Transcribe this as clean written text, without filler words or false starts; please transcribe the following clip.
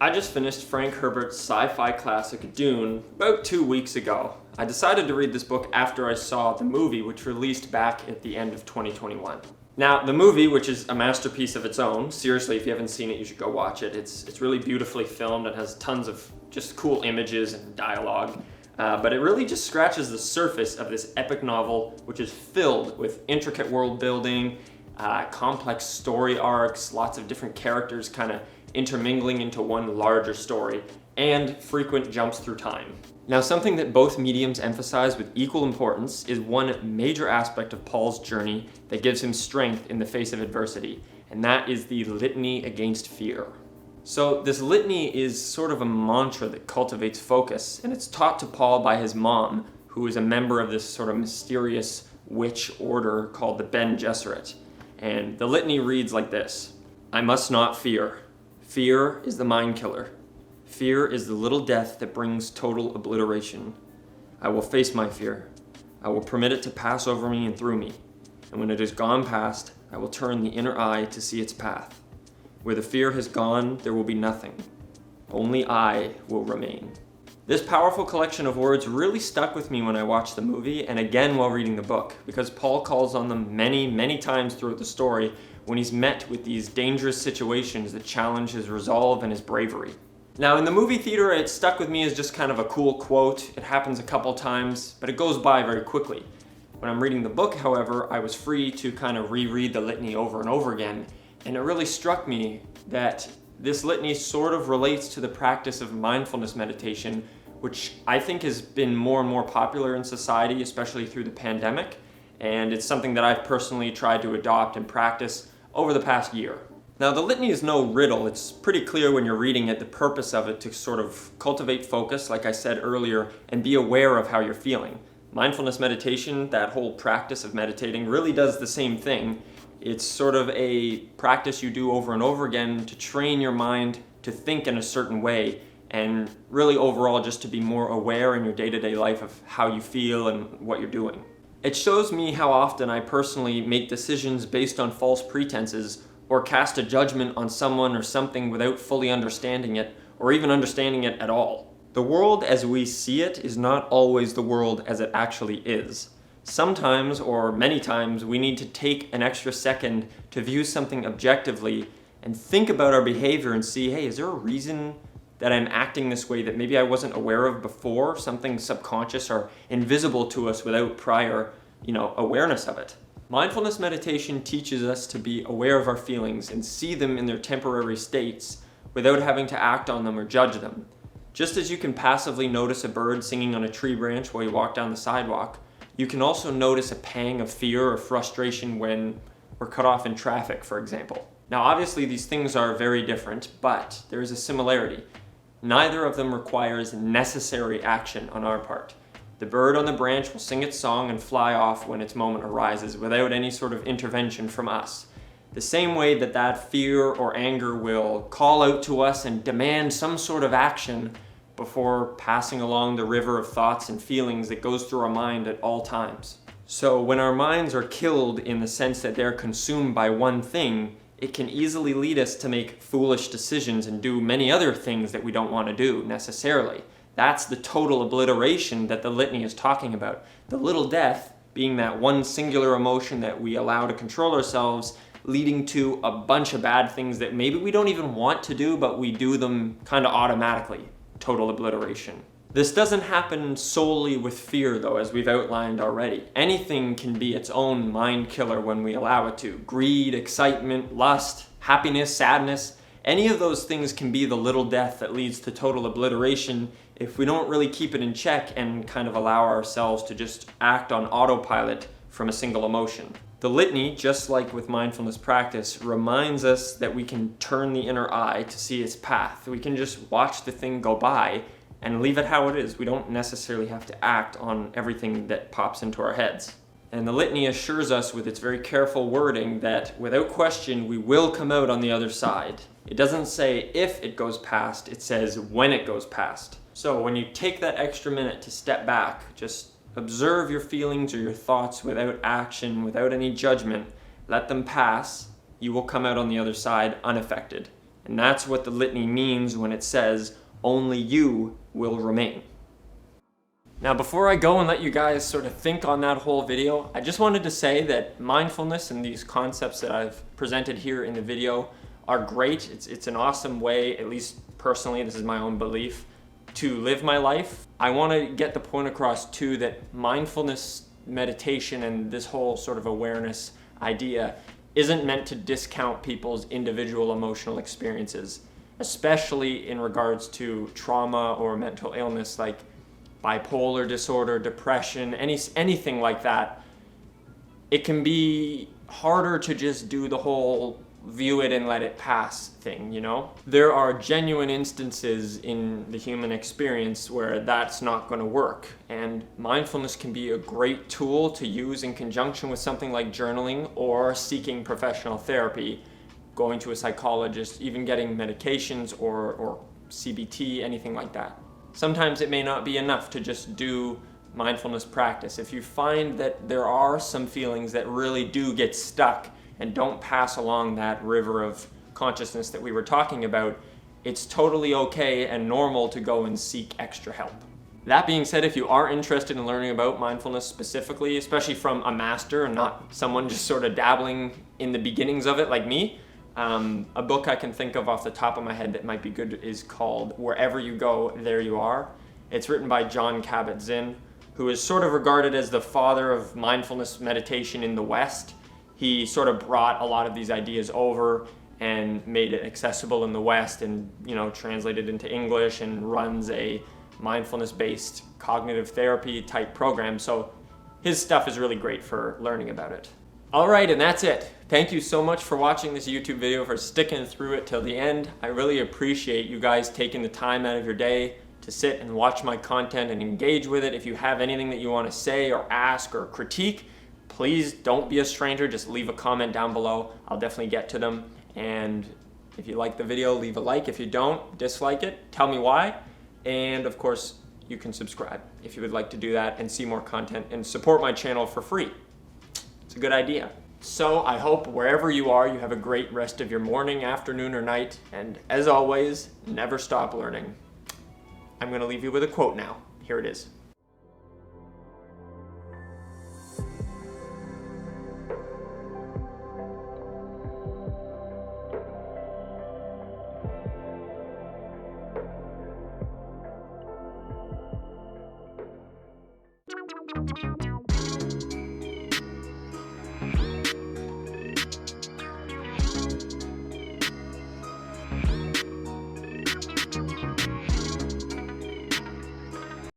I just finished Frank Herbert's sci-fi classic Dune about 2 weeks ago. I decided to read this book after I saw the movie, which released back at the end of 2021. Now, the movie, which is a masterpiece of its own, seriously, if you haven't seen it, you should go watch it. It's really beautifully filmed and has tons of just cool images and dialogue. But it really just scratches the surface of this epic novel, which is filled with intricate world building, complex story arcs, lots of different characters kind of intermingling into one larger story, and frequent jumps through time. Now, something that both mediums emphasize with equal importance is one major aspect of Paul's journey that gives him strength in the face of adversity, and that is the Litany Against Fear. So this litany is sort of a mantra that cultivates focus, and it's taught to Paul by his mom, who is a member of this sort of mysterious witch order called the Bene Gesserit. And the litany reads like this: I must not fear. Fear is the mind killer. Fear is the little death that brings total obliteration. I will face my fear. I will permit it to pass over me and through me. And when it is gone past, I will turn the inner eye to see its path. Where the fear has gone, there will be nothing. Only I will remain. This powerful collection of words really stuck with me when I watched the movie and again while reading the book, because Paul calls on them many, many times throughout the story when he's met with these dangerous situations that challenge his resolve and his bravery. Now, in the movie theater, it stuck with me as just kind of a cool quote. It happens a couple times, but it goes by very quickly. When I'm reading the book, however, I was free to kind of reread the litany over and over again, and it really struck me that this litany sort of relates to the practice of mindfulness meditation, which I think has been more and more popular in society, especially through the pandemic, and it's something that I've personally tried to adopt and practice over the past year. Now, the litany is no riddle. It's pretty clear when you're reading it, the purpose of it to sort of cultivate focus, like I said earlier, and be aware of how you're feeling. Mindfulness meditation, that whole practice of meditating, really does the same thing. It's sort of a practice you do over and over again to train your mind to think in a certain way, and really overall just to be more aware in your day-to-day life of how you feel and what you're doing. It shows me how often I personally make decisions based on false pretenses or cast a judgment on someone or something without fully understanding it or even understanding it at all. The world as we see it is not always the world as it actually is. Sometimes, or many times, we need to take an extra second to view something objectively and think about our behavior and see, hey, is there a reason that I'm acting this way that maybe I wasn't aware of before, something subconscious or invisible to us without prior, awareness of it. Mindfulness meditation teaches us to be aware of our feelings and see them in their temporary states without having to act on them or judge them. Just as you can passively notice a bird singing on a tree branch while you walk down the sidewalk, you can also notice a pang of fear or frustration when we're cut off in traffic, for example. Now, obviously, these things are very different, but there is a similarity. Neither of them requires necessary action on our part. The bird on the branch will sing its song and fly off when its moment arises without any sort of intervention from us. The same way that fear or anger will call out to us and demand some sort of action before passing along the river of thoughts and feelings that goes through our mind at all times. So when our minds are killed in the sense that they're consumed by one thing, it can easily lead us to make foolish decisions and do many other things that we don't want to do necessarily. That's the total obliteration that the litany is talking about. The little death being that one singular emotion that we allow to control ourselves, leading to a bunch of bad things that maybe we don't even want to do, but we do them kind of automatically. Total obliteration. This doesn't happen solely with fear, though, as we've outlined already. Anything can be its own mind killer when we allow it to. Greed, excitement, lust, happiness, sadness, any of those things can be the little death that leads to total obliteration if we don't really keep it in check and kind of allow ourselves to just act on autopilot from a single emotion. The litany, just like with mindfulness practice, reminds us that we can turn the inner eye to see its path. We can just watch the thing go by and leave it how it is. We don't necessarily have to act on everything that pops into our heads. And the litany assures us with its very careful wording that without question, we will come out on the other side. It doesn't say if it goes past, it says when it goes past. So when you take that extra minute to step back, just observe your feelings or your thoughts without action, without any judgment, let them pass, you will come out on the other side unaffected. And that's what the litany means when it says, only you will remain. Now, before I go and let you guys sort of think on that whole video, I just wanted to say that mindfulness and these concepts that I've presented here in the video are great. It's an awesome way, at least personally, this is my own belief, to live my life. I want to get the point across too that mindfulness meditation and this whole sort of awareness idea isn't meant to discount people's individual emotional experiences, especially in regards to trauma or mental illness like bipolar disorder, depression, anything like that. It can be harder to just do the whole view it and let it pass thing, you know? There are genuine instances in the human experience where that's not going to work, and mindfulness can be a great tool to use in conjunction with something like journaling or seeking professional therapy, going to a psychologist, even getting medications or CBT, anything like that. Sometimes it may not be enough to just do mindfulness practice. If you find that there are some feelings that really do get stuck and don't pass along that river of consciousness that we were talking about, it's totally okay and normal to go and seek extra help. That being said, if you are interested in learning about mindfulness specifically, especially from a master and not someone just sort of dabbling in the beginnings of it like me, a book I can think of off the top of my head that might be good is called Wherever You Go, There You Are. It's written by Jon Kabat-Zinn, who is sort of regarded as the father of mindfulness meditation in the West. He sort of brought a lot of these ideas over and made it accessible in the West and, you know, translated into English and runs a mindfulness-based cognitive therapy type program. So his stuff is really great for learning about it. All right, and that's it. Thank you so much for watching this YouTube video, for sticking through it till the end. I really appreciate you guys taking the time out of your day to sit and watch my content and engage with it. If you have anything that you want to say or ask or critique, please don't be a stranger. Just leave a comment down below. I'll definitely get to them. And if you like the video, leave a like. If you don't, dislike it. Tell me why. And of course, you can subscribe if you would like to do that and see more content and support my channel for free. It's a good idea. So I hope wherever you are, you have a great rest of your morning, afternoon, or night. And as always, never stop learning. I'm going to leave you with a quote now. Here it is.